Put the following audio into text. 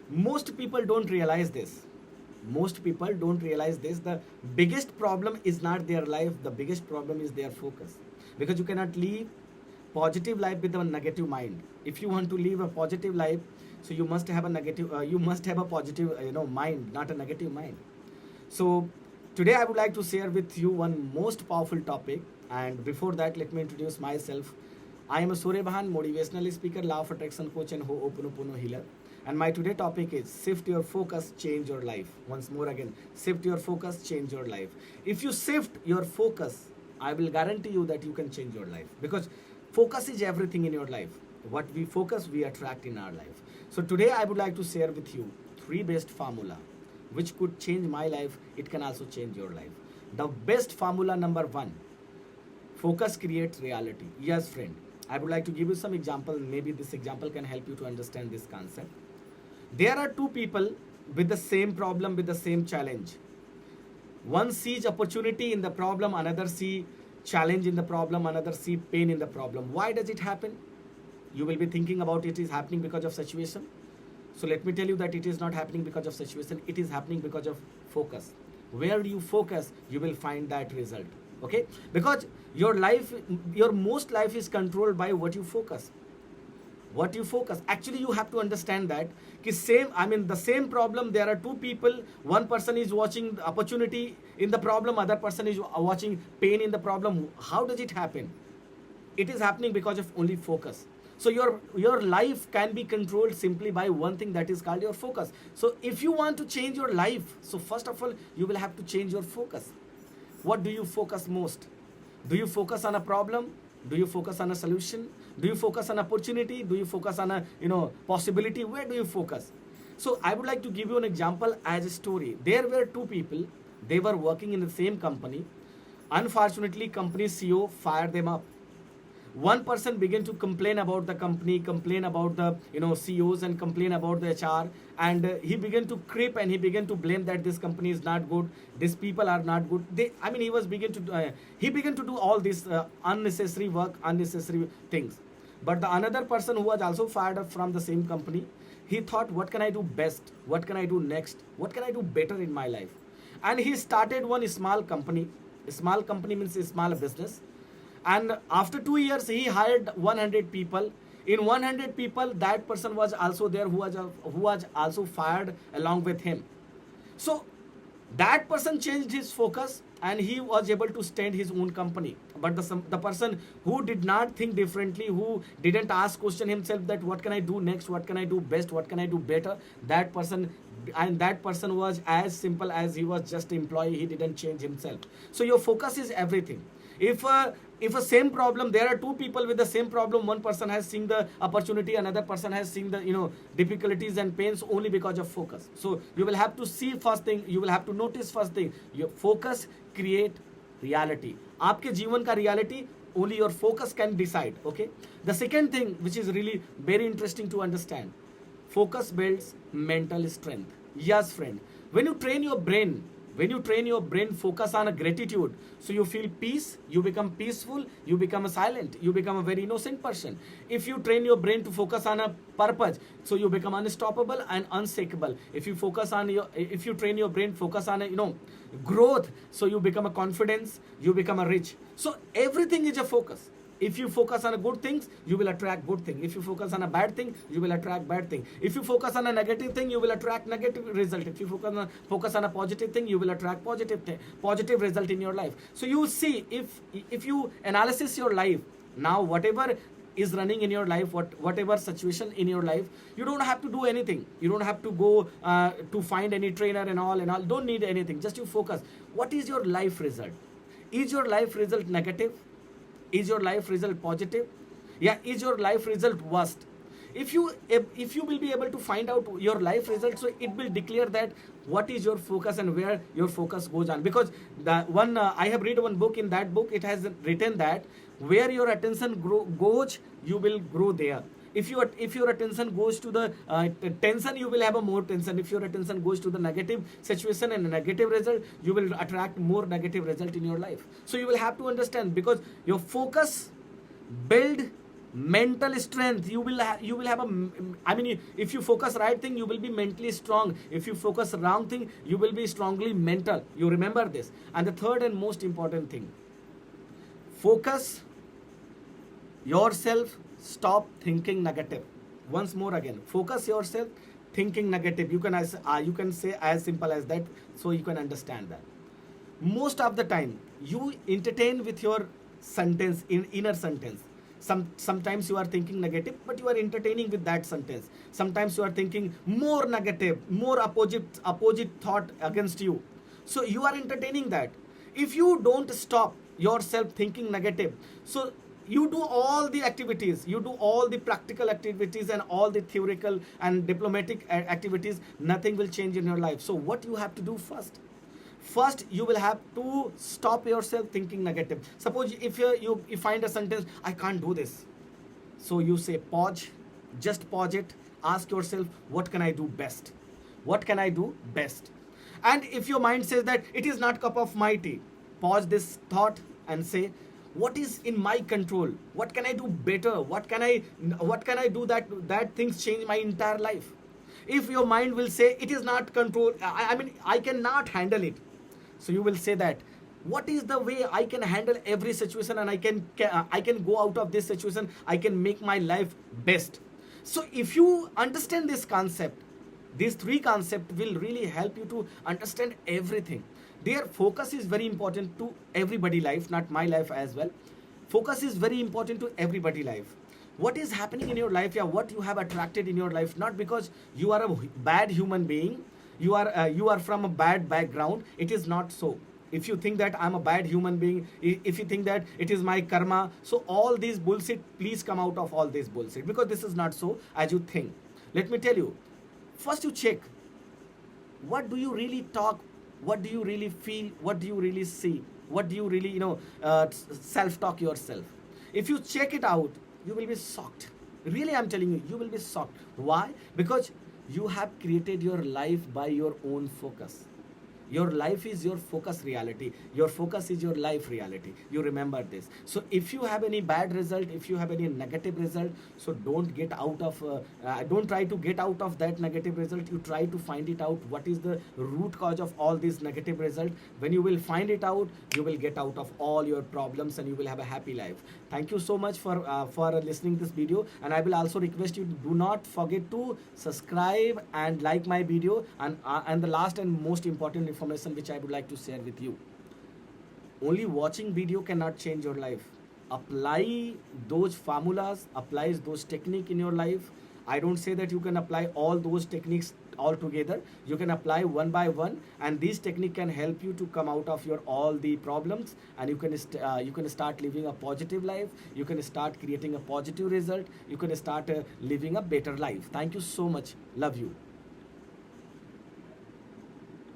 Most people don't realize this. Most people don't realize this. The biggest problem is not their life, the biggest problem is their focus. Because you cannot live positive life with a negative mind. If you want to live a positive life, so you must have a negative you must have a positive mind, not a negative mind. So today I would like to share with you one most powerful topic. And before that, let me introduce myself. I am a Surya, motivational speaker, Lawofattraction coach, and Hooponopono healer. And my today topic is shift your focus, change your life. Once more again, shift your focus, change your life. If you shift your focus, I will guarantee you that you can change your life, because focus is everything in your life. What we focus, we attract in our life. So today I would like to share with you three best formula which could change my life. It can also change your life. The best formula number one: focus creates reality. Yes, friend. I would like to give you some example. Maybe this example can help you to understand this concept. There are two people with the same problem, with the same challenge. One sees opportunity in the problem, another sees challenge in the problem, another sees pain in the problem. Why does it happen? You will be thinking about it is happening because of situation. So let me tell you that it is not happening because of situation. It is happening because of focus. Where you focus, you will find that result. Okay? Because your life, your most life is controlled by what you focus. What you focus, actually you have to understand that the same problem, there are two people. One person is watching the opportunity in the problem, other person is watching pain in the problem. How does it happen? It is happening because of only focus. So your life can be controlled simply by one thing, that is called your focus. So if you want to change your life, so first of all you will have to change your focus. What do you focus most? Do you focus on a problem? Do you focus on a solution? Do you focus on opportunity? Do you focus on a possibility? Where do you focus? So I would like to give you an example as a story. There were two people. They were working in the same company. Unfortunately, company CEO fired them up. One person began to complain about the company, complain about the CEOs, and complain about the HR, and he began to creep and he began to blame that this company is not good, these people are not good. He began to do all this unnecessary work, unnecessary things. But the another person who was also fired up from the same company, he thought, what can I do best? What can I do next? What can I do better in my life? And he started one small company. A small company means a small business. And after 2 years, he hired 100 people. In 100 people, that person was also there who was also fired along with him. So that person changed his focus and he was able to stand his own company. But the person who did not think differently, who didn't ask question himself that what can I do next, what can I do best, what can I do better, that person was as simple as he was just an employee. He didn't change himself. So your focus is everything. If a same problem, there are two people with the same problem. One person has seen the opportunity, another person has seen the difficulties and pains, only because of focus. So you will have to see first thing, you will have to notice first thing, your focus create reality. आपके जीवन का reality only your focus can decide. Okay, the second thing which is really very interesting to understand, focus builds mental strength. Yes, friend, when you train your brain, focus on a gratitude, so you feel peace, you become peaceful, you become a silent, you become a very innocent person. If you train your brain to focus on a purpose, so you become unstoppable and unshakable. If you train your brain focus on a growth, so you become a confidence, you become a rich. So everything is a focus. If you focus on a good things, you will attract good thing. If you focus on a bad thing, you will attract bad thing. If you focus on a negative thing, you will attract negative result. If you focus on a positive thing, you will attract positive result in your life. So you see, if you analysis your life now, whatever is running in your life, whatever situation in your life, you don't have to do anything. You don't have to go to find any trainer and all. Don't need anything. Just you focus. What is your life result? Is your life result negative? Is your life result positive? Yeah, is your life result worst? If you will be able to find out your life result, so it will declare that what is your focus and where your focus goes on. Because the one I have read one book. In that book, it has written that where your attention goes, you will grow there. If your attention goes to the tension, you will have a more tension. If your attention goes to the negative situation and negative result, you will attract more negative result in your life. So you will have to understand, because your focus build mental strength. You will have a I mean, if you focus right thing, you will be mentally strong. If you focus wrong thing, you will be strongly mental. You remember this. And the third and most important thing, focus yourself, stop thinking negative. Once more again, focus yourself, thinking negative. You can say as simple as that, so you can understand that. Most of the time you entertain with your sentence, in inner sentence. Sometimes you are thinking negative, but you are entertaining with that sentence. Sometimes you are thinking more negative, more opposite thought against you, so you are entertaining that. If you don't stop yourself thinking negative, so you do all the activities, you do all the practical activities and all the theoretical and diplomatic activities, nothing will change in your life. So what you have to do first, you will have to stop yourself thinking negative. Suppose if you find a sentence, I can't do this, so you say pause, just pause it, ask yourself, what can I do best, what can I do best. And if your mind says that it is not cup of my tea, pause this thought and say, what is in my control, what can I do better, what can I do that things change my entire life. If your mind will say it is not control, I mean, I cannot handle it, so you will say that, what is the way I can handle every situation, and I can go out of this situation, I can make my life best. So if you understand this concept, these three concepts will really help you to understand everything. Their focus is very important to everybody life, not my life as well. Focus is very important to everybody life. What is happening in your life, yeah, what you have attracted in your life, not because you are a bad human being, you are from a bad background. It is not so. If you think that I'm a bad human being, if you think that it is my karma, so all these bullshit, please come out of all this bullshit, because this is not so as you think. Let me tell you, first you check, what do you really talk, what do you really feel, what do you really see, what do you really self-talk yourself. If you check it out, you will be shocked. Really, I'm telling you, you will be shocked. Why? Because you have created your life by your own focus. Your life is your focus reality. Your focus is your life reality. You remember this. So if you have any bad result, if you have any negative result, so don't try to get out of that negative result. You try to find it out, what is the root cause of all these negative result. When you will find it out, you will get out of all your problems and you will have a happy life. Thank you so much for listening this video, and I will also request you, do not forget to subscribe and like my video. And the last and most important information which I would like to share with you, only watching video cannot change your life. Apply those formulas, apply those technique in your life. I don't say that you can apply all those techniques all together. You can apply one by one, and this technique can help you to come out of your all the problems, and you can start living a positive life. You can start creating a positive result. You can start living a better life. Thank you so much. Love you.